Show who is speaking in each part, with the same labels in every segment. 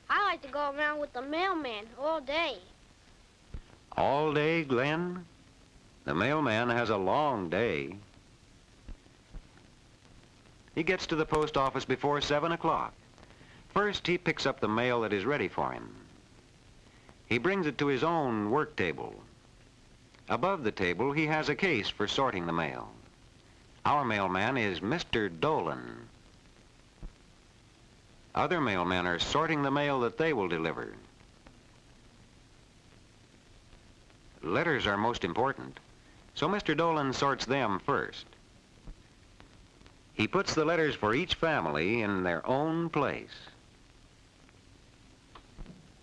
Speaker 1: I like to go around with the mailman all day.
Speaker 2: All day, Glenn? The mailman has a long day. He gets to the post office before 7 o'clock. First, he picks up the mail that is ready for him. He brings it to his own work table. Above the table, he has a case for sorting the mail. Our mailman is Mr. Dolan. Other mailmen are sorting the mail that they will deliver. Letters are most important, so Mr. Dolan sorts them first. He puts the letters for each family in their own place.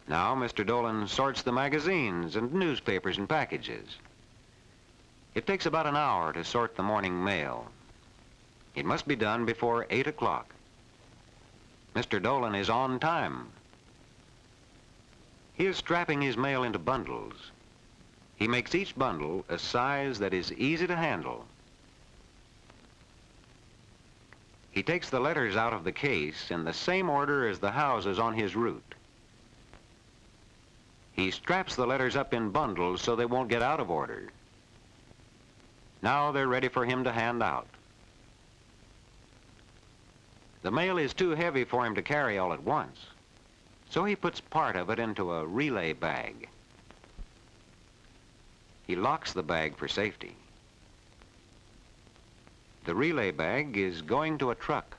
Speaker 2: Now Mr. Dolan sorts the magazines and newspapers and packages. It takes about an hour to sort the morning mail. It must be done before 8 o'clock. Mr. Dolan is on time. He is strapping his mail into bundles. He makes each bundle a size that is easy to handle. He takes the letters out of the case in the same order as the houses on his route. He straps the letters up in bundles so they won't get out of order. Now they're ready for him to hand out. The mail is too heavy for him to carry all at once, so he puts part of it into a relay bag. He locks the bag for safety. The relay bag is going to a truck.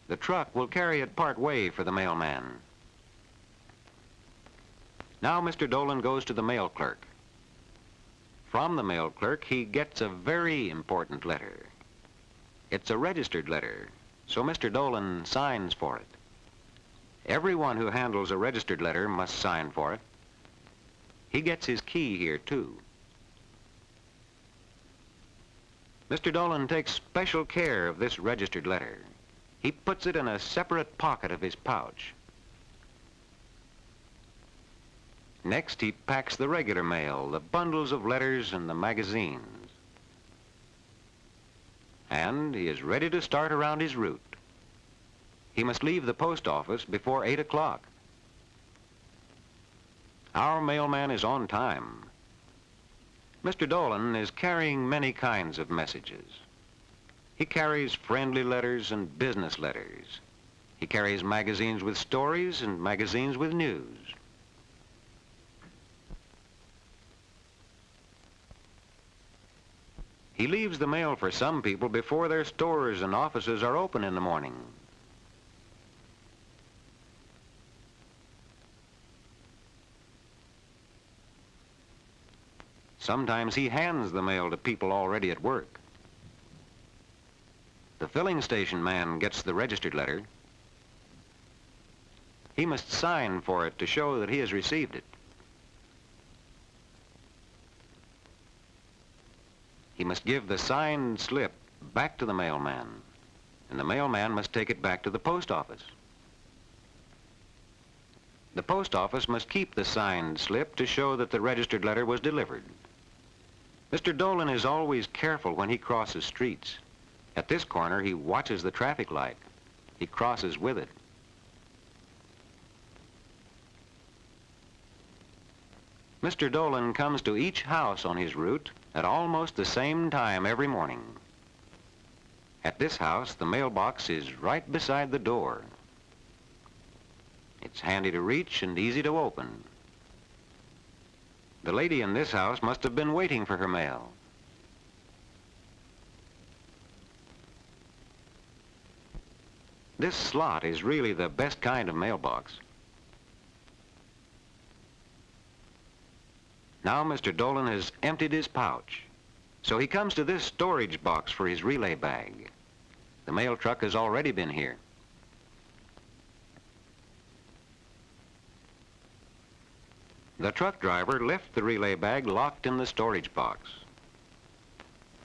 Speaker 2: The truck will carry it part way for the mailman. Now Mr. Dolan goes to the mail clerk. From the mail clerk, he gets a very important letter. It's a registered letter, so Mr. Dolan signs for it. Everyone who handles a registered letter must sign for it. He gets his key here, too. Mr. Dolan takes special care of this registered letter. He puts it in a separate pocket of his pouch. Next, he packs the regular mail, the bundles of letters and the magazines. And he is ready to start around his route. He must leave the post office before 8 o'clock. Our mailman is on time. Mr. Dolan is carrying many kinds of messages. He carries friendly letters and business letters. He carries magazines with stories and magazines with news. He leaves the mail for some people before their stores and offices are open in the morning. Sometimes he hands the mail to people already at work. The filling station man gets the registered letter. He must sign for it to show that he has received it. He must give the signed slip back to the mailman, and the mailman must take it back to the post office. The post office must keep the signed slip to show that the registered letter was delivered. Mr. Dolan is always careful when he crosses streets. At this corner, he watches the traffic light. He crosses with it. Mr. Dolan comes to each house on his route at almost the same time every morning. At this house, the mailbox is right beside the door. It's handy to reach and easy to open. The lady in this house must have been waiting for her mail. This slot is really the best kind of mailbox. Now Mr. Dolan has emptied his pouch, so he comes to this storage box for his relay bag. The mail truck has already been here. The truck driver left the relay bag locked in the storage box.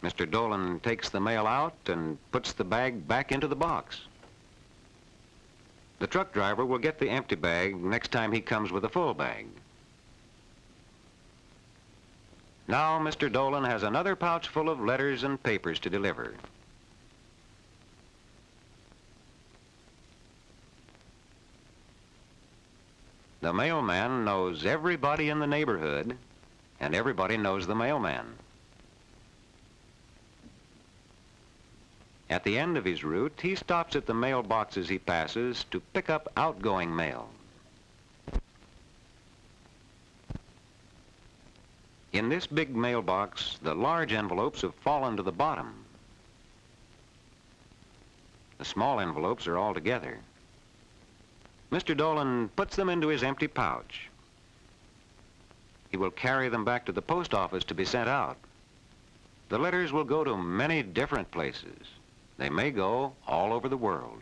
Speaker 2: Mr. Dolan takes the mail out and puts the bag back into the box. The truck driver will get the empty bag next time he comes with a full bag. Now Mr. Dolan has another pouch full of letters and papers to deliver. The mailman knows everybody in the neighborhood, and everybody knows the mailman. At the end of his route, he stops at the mailboxes he passes to pick up outgoing mail. In this big mailbox, the large envelopes have fallen to the bottom. The small envelopes are all together. Mr. Dolan puts them into his empty pouch. He will carry them back to the post office to be sent out. The letters will go to many different places. They may go all over the world.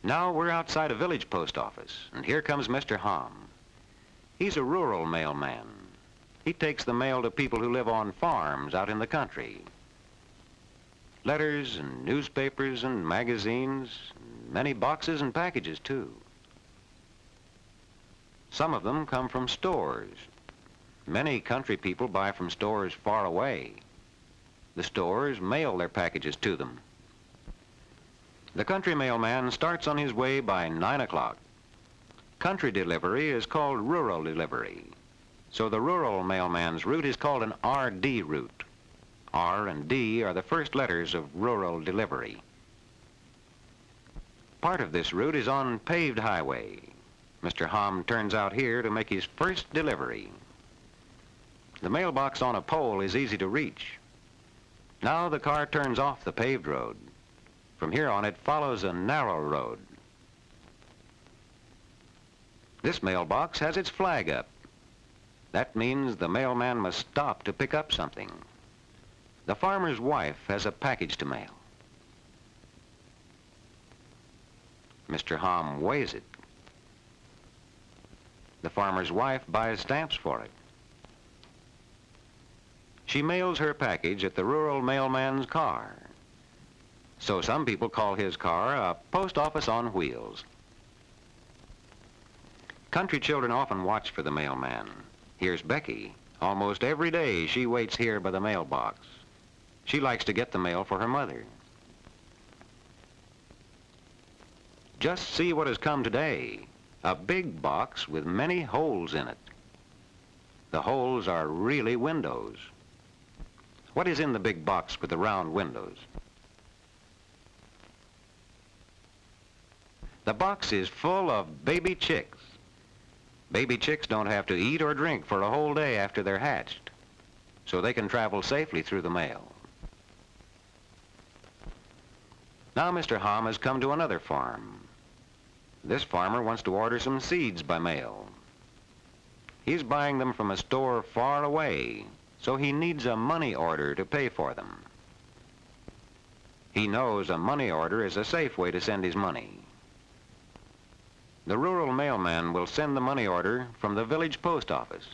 Speaker 2: Now we're outside a village post office, and here comes Mr. Hom. He's a rural mailman. He takes the mail to people who live on farms out in the country. Letters and newspapers and magazines, and many boxes and packages too. Some of them come from stores. Many country people buy from stores far away. The stores mail their packages to them. The country mailman starts on his way by 9 o'clock. Country delivery is called rural delivery. So the rural mailman's route is called an RD route. R and D are the first letters of rural delivery. Part of this route is on paved highway. Mr. Hom turns out here to make his first delivery. The mailbox on a pole is easy to reach. Now the car turns off the paved road. From here on, it follows a narrow road. This mailbox has its flag up. That means the mailman must stop to pick up something. The farmer's wife has a package to mail. Mr. Hom weighs it. The farmer's wife buys stamps for it. She mails her package at the rural mailman's car. So some people call his car a post office on wheels. Country children often watch for the mailman. Here's Becky. Almost every day she waits here by the mailbox. She likes to get the mail for her mother. Just see what has come today. A big box with many holes in it. The holes are really windows. What is in the big box with the round windows? The box is full of baby chicks. Baby chicks don't have to eat or drink for a whole day after they're hatched, so they can travel safely through the mail. Now Mr. Hom has come to another farm. This farmer wants to order some seeds by mail. He's buying them from a store far away, so he needs a money order to pay for them. He knows a money order is a safe way to send his money. The rural mailman will send the money order from the village post office.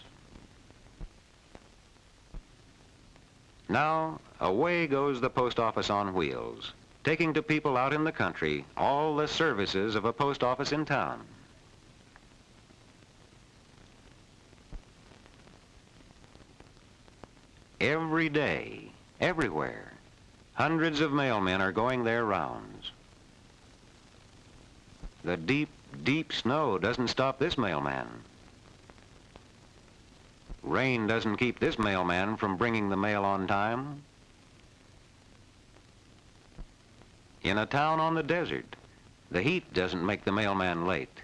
Speaker 2: Now, away goes the post office on wheels, taking to people out in the country all the services of a post office in town. Every day, everywhere, hundreds of mailmen are going their rounds. The deep, deep snow doesn't stop this mailman. Rain doesn't keep this mailman from bringing the mail on time. In a town on the desert, the heat doesn't make the mailman late.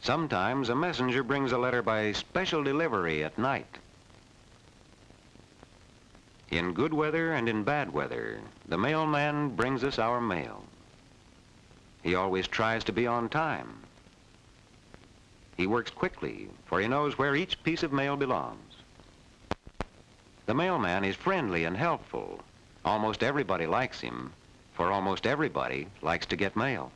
Speaker 2: Sometimes a messenger brings a letter by special delivery at night. In good weather and in bad weather, the mailman brings us our mail. He always tries to be on time. He works quickly, for he knows where each piece of mail belongs. The mailman is friendly and helpful. Almost everybody likes him, for almost everybody likes to get mail.